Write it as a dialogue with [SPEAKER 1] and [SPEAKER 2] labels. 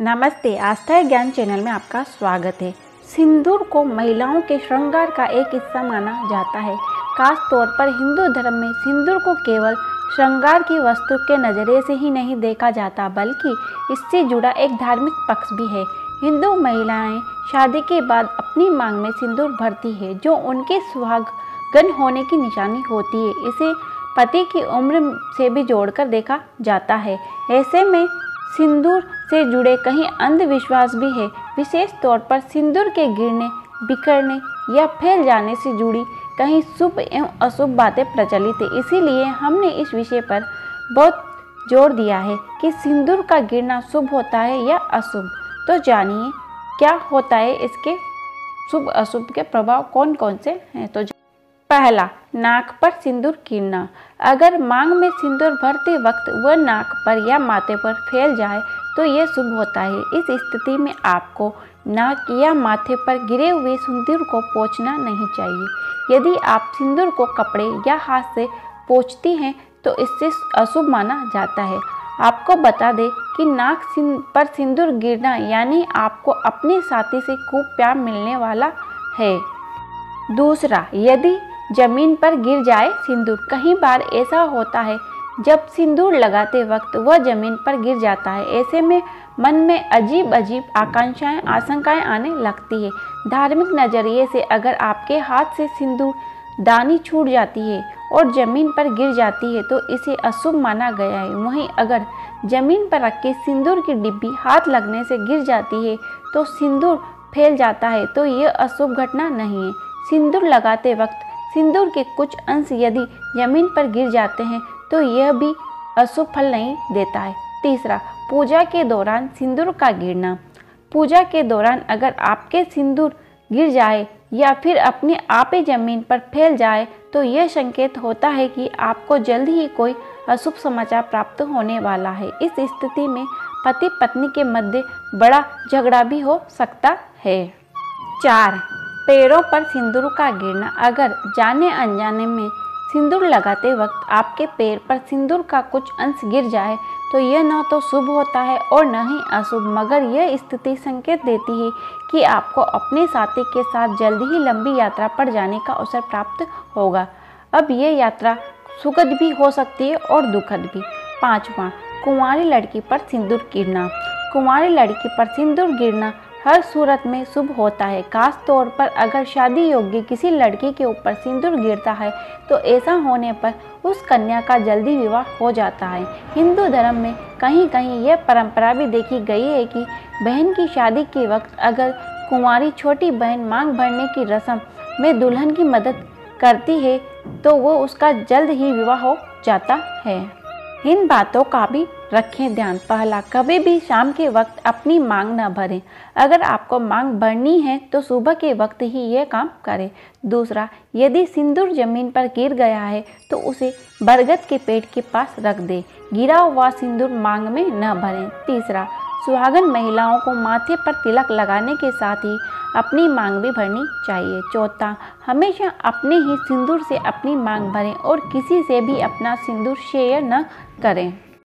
[SPEAKER 1] नमस्ते, आस्था है ज्ञान चैनल में आपका स्वागत है। सिंदूर को महिलाओं के श्रृंगार का एक हिस्सा माना जाता है। खास तौर पर हिंदू धर्म में सिंदूर को केवल श्रृंगार की वस्तु के नज़रिए से ही नहीं देखा जाता, बल्कि इससे जुड़ा एक धार्मिक पक्ष भी है। हिंदू महिलाएं शादी के बाद अपनी मांग में सिंदूर भरती है, जो उनके सुहागन होने की निशानी होती है। इसे पति की उम्र से भी जोड़कर देखा जाता है। ऐसे में सिंदूर से जुड़े कई अंधविश्वास भी है। विशेष तौर पर सिंदूर के गिरने, बिखरने या फैल जाने से जुड़ी कई शुभ एवं अशुभ बातें प्रचलित है। इसीलिए हमने इस विषय पर बहुत जोर दिया है कि सिंदूर का गिरना शुभ होता है या अशुभ। तो जानिए क्या होता है, इसके शुभ अशुभ के प्रभाव कौन कौन से हैं। तो पहला, नाक पर सिंदूर गिरना। अगर मांग में सिंदूर भरते वक्त वह नाक पर या माथे पर फैल जाए तो यह शुभ होता है। इस स्थिति में आपको नाक या माथे पर गिरे हुए सिंदूर को पोंछना नहीं चाहिए। यदि आप सिंदूर को कपड़े या हाथ से पोंछती हैं तो इससे अशुभ माना जाता है। आपको बता दें कि नाक पर सिंदूर गिरना यानी आपको अपने साथी से खूब प्यार मिलने वाला है। दूसरा, यदि जमीन पर गिर जाए सिंदूर। कई बार ऐसा होता है जब सिंदूर लगाते वक्त वह जमीन पर गिर जाता है। ऐसे में मन में अजीब अजीब आशंकाएं आने लगती है। धार्मिक नज़रिए से अगर आपके हाथ से सिंदूर दानी छूट जाती है और जमीन पर गिर जाती है तो इसे अशुभ माना गया है। वहीं अगर जमीन पर रखे सिंदूर की डिब्बी हाथ लगने से गिर जाती है तो सिंदूर फैल जाता है, तो यह अशुभ घटना नहीं है। सिंदूर लगाते वक्त सिंदूर के कुछ अंश यदि जमीन पर गिर जाते हैं तो यह भी अशुभ फल नहीं देता है। तीसरा, पूजा के दौरान सिंदूर का गिरना। पूजा के दौरान अगर आपके सिंदूर गिर जाए या फिर अपने आप ही जमीन पर फैल जाए तो यह संकेत होता है कि आपको जल्द ही कोई अशुभ समाचार प्राप्त होने वाला है। इस स्थिति में पति पत्नी के मध्य बड़ा झगड़ा भी हो सकता है। 4, पैरों पर सिंदूर का गिरना। अगर जाने अनजाने में सिंदूर लगाते वक्त आपके पैर पर सिंदूर का कुछ अंश गिर जाए तो यह न तो शुभ होता है और न ही अशुभ, मगर यह स्थिति संकेत देती है कि आपको अपने साथी के साथ जल्द ही लंबी यात्रा पर जाने का अवसर प्राप्त होगा। अब यह यात्रा सुखद भी हो सकती है और दुखद भी। 5वां, कुंवारी लड़की पर सिंदूर गिरना। कुंवारी लड़की पर सिंदूर गिरना हर सूरत में शुभ होता है। खास तौर पर अगर शादी योग्य किसी लड़की के ऊपर सिंदूर गिरता है तो ऐसा होने पर उस कन्या का जल्दी विवाह हो जाता है। हिंदू धर्म में कहीं कहीं यह परंपरा भी देखी गई है कि बहन की शादी के वक्त अगर कुंवारी छोटी बहन मांग भरने की रस्म में दुल्हन की मदद करती है तो वो उसका जल्द ही विवाह हो जाता है। इन बातों का भी रखें ध्यान। पहला, कभी भी शाम के वक्त अपनी मांग न भरें। अगर आपको मांग भरनी है तो सुबह के वक्त ही यह काम करें। दूसरा, यदि सिंदूर जमीन पर गिर गया है तो उसे बरगद के पेड़ के पास रख दें। गिरा हुआ सिंदूर मांग में न भरें। तीसरा, सुहागन महिलाओं को माथे पर तिलक लगाने के साथ ही अपनी मांग भी भरनी चाहिए। चौथा, हमेशा अपने ही सिंदूर से अपनी मांग भरें और किसी से भी अपना सिंदूर शेयर न करें।